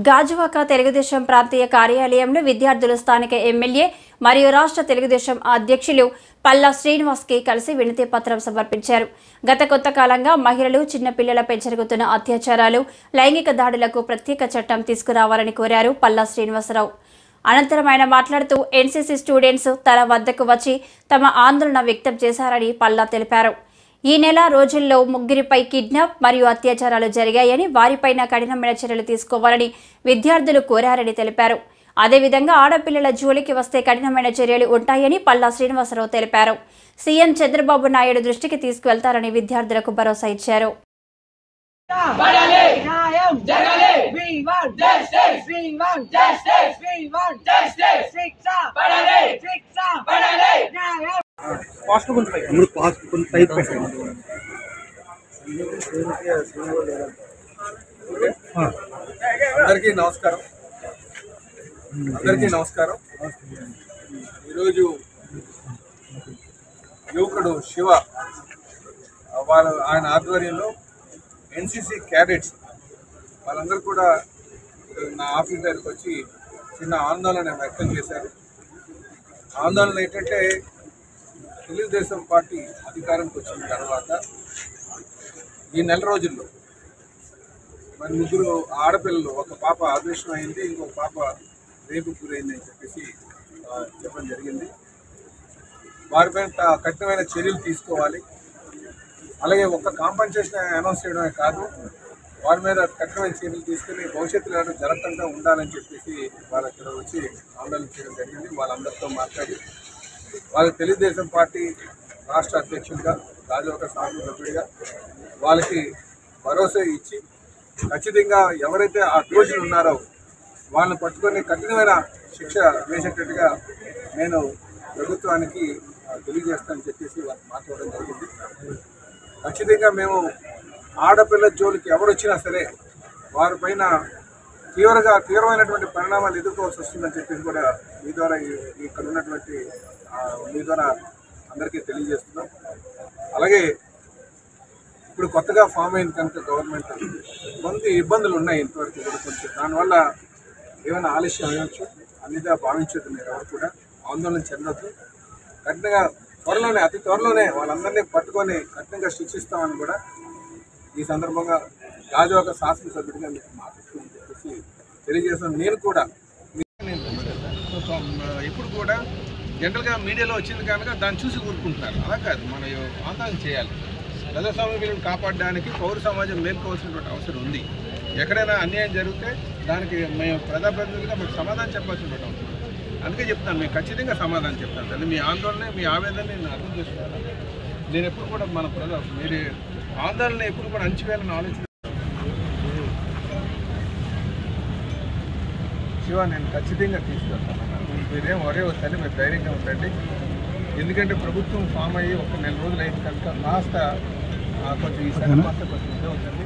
గాజువాక తెలుగుదేశం ప్రాంతీయ కార్యాలయంలో విద్యార్థులు స్థానిక ఎమ్మెల్యే మరియు రాష్ట్ర తెలుగుదేశం అధ్యక్షులు పల్లా శ్రీనివాస్కి కలిసి వినతి పత్రం సమర్పించారు. గత కొంతకాలంగా మహిళలు, చిన్నపిల్లలపై జరుగుతున్న అత్యాచారాలు, లైంగిక దాడులకు ప్రత్యేక చట్టం తీసుకురావాలని కోరారు పల్లా శ్రీనివాసరావు. అనంతరం ఆయన మాట్లాడుతూ ఎన్సీసీ స్టూడెంట్స్ తన వద్దకు వచ్చి తమ ఆందోళన వ్యక్తం చేశారని పల్లా తెలిపారు. ఈ నెల రోజుల్లో ముగ్గురిపై కిడ్నాప్ మరియు అత్యాచారాలు జరిగాయని, వారిపైన కఠినమైన చర్యలు తీసుకోవాలని విద్యార్థులు కోరారని తెలిపారు. అదేవిధంగా ఆడపిల్లల జోలికి వస్తే కఠినమైన చర్యలు ఉంటాయని పల్లా శ్రీనివాసరావు తెలిపారు. సీఎం చంద్రబాబు నాయుడు దృష్టికి తీసుకువెళ్తారని విద్యార్థులకు భరోసా ఇచ్చారు. అందరికీ నమస్కారం. ఈరోజు యువకుడు శివ ఆయన ఆధ్వర్యంలో ఎన్సీసీ క్యాడెట్స్ వాళ్ళందరూ కూడా నా ఆఫీస్ దగ్గరికి వచ్చి చిన్న ఆందోళన వ్యక్తం చేశారు. ఆందోళన ఏంటంటే, తెలుగుదేశం పార్టీ అధికారంకి వచ్చిన తర్వాత ఈ నెల రోజుల్లో మరి ముగ్గురు ఆడపిల్లలు, ఒక పాప అదృష్టం అయింది, ఇంకొక పాప రేపు గురైంది అని చెప్పేసి చెప్పడం జరిగింది. వారిపైన కఠినమైన చర్యలు తీసుకోవాలి. అలాగే ఒక్క కాంపన్సేషన్ అనౌన్స్ చేయడమే కాదు, వారి మీద కఠినమైన చర్యలు తీసుకుని భవిష్యత్తులో జరగకుండా ఉండాలని చెప్పేసి వాళ్ళు ఇక్కడ వచ్చి ఆందోళన చేయడం జరిగింది. వాళ్ళందరితో మాట్లాడి వాళ్ళకి తెలుగుదేశం పార్టీ రాష్ట్ర అధ్యక్షుడిగా, గాజువాక శాసనసభ్యుడిగా వాళ్ళకి భరోసా ఇచ్చి ఖచ్చితంగా ఎవరైతే ఆ దోషులు ఉన్నారో వాళ్ళని పట్టుకొని కఠినమైన శిక్ష వేసేటట్టుగా నేను ప్రభుత్వానికి తెలియజేస్తానని చెప్పేసి వాళ్ళు మాట్లాడడం జరిగింది. ఖచ్చితంగా మేము ఆడపిల్ల జోలికి ఎవరు వచ్చినా సరే వారిపైన తీవ్రమైనటువంటి పరిణామాలు ఎదుర్కోవాల్సి వస్తుందని చెప్పేసి కూడా మీ ద్వారా ఇక్కడ ఉన్నటువంటి మీ ద్వారా అందరికీ తెలియజేస్తున్నాం. అలాగే ఇప్పుడు కొత్తగా ఫామ్ అయిన కనుక గవర్నమెంట్ కొన్ని ఇబ్బందులు ఉన్నాయి ఇంతవరకు కూడా, కొంచెం దానివల్ల ఏమైనా ఆలస్యం అయ్యవచ్చు. అన్నిదా భావించొద్దు, మీరు ఎవరు కూడా ఆందోళన చెందొద్దు. కఠినంగా అతి త్వరలోనే వాళ్ళందరినీ పట్టుకొని కఠినంగా శిక్షిస్తామని కూడా ఈ సందర్భంగా గాజువాక శాసనసభ్యుడిగా మీకు మాట్లాడుతుందని చెప్పేసి తెలియజేస్తాను. నేను కూడా ఇప్పుడు కూడా జనరల్గా మీడియాలో వచ్చింది కనుక దాన్ని చూసి ఊరుకుంటున్నారు. అలా కాదు, మనం ఆందోళన చేయాలి. ప్రజాస్వామ్య విలువను కాపాడడానికి పౌర సమాజం మేల్కోవాల్సినటువంటి అవసరం ఉంది. ఎక్కడైనా అన్యాయం జరిగితే దానికి మేము ప్రజాప్రతినిధులుగా మీకు సమాధానం చెప్పాల్సినటువంటి అవసరం. అందుకే చెప్తాను, మీకు ఖచ్చితంగా సమాధానం చెప్తాను. అది మీ ఆందోళన, మీ ఆవేదన నేను అర్థం చేసుకున్నాను. నేను ఎప్పుడు కూడా మీరు ఆందోళన ఎప్పుడు కూడా అణచివేయాలని ఆలోచన శివ నేను ఖచ్చితంగా తీసుకెళ్తాను. మీరేం ఒరే వస్తాను, మీరు ధైర్యంగా ఉండండి. ఎందుకంటే ప్రభుత్వం ఫామ్ అయ్యి ఒక నెల రోజులు అయిన కనుక కాస్త కొంచెం ఈ సరే కొంచెం ఇదే అవుతుంది.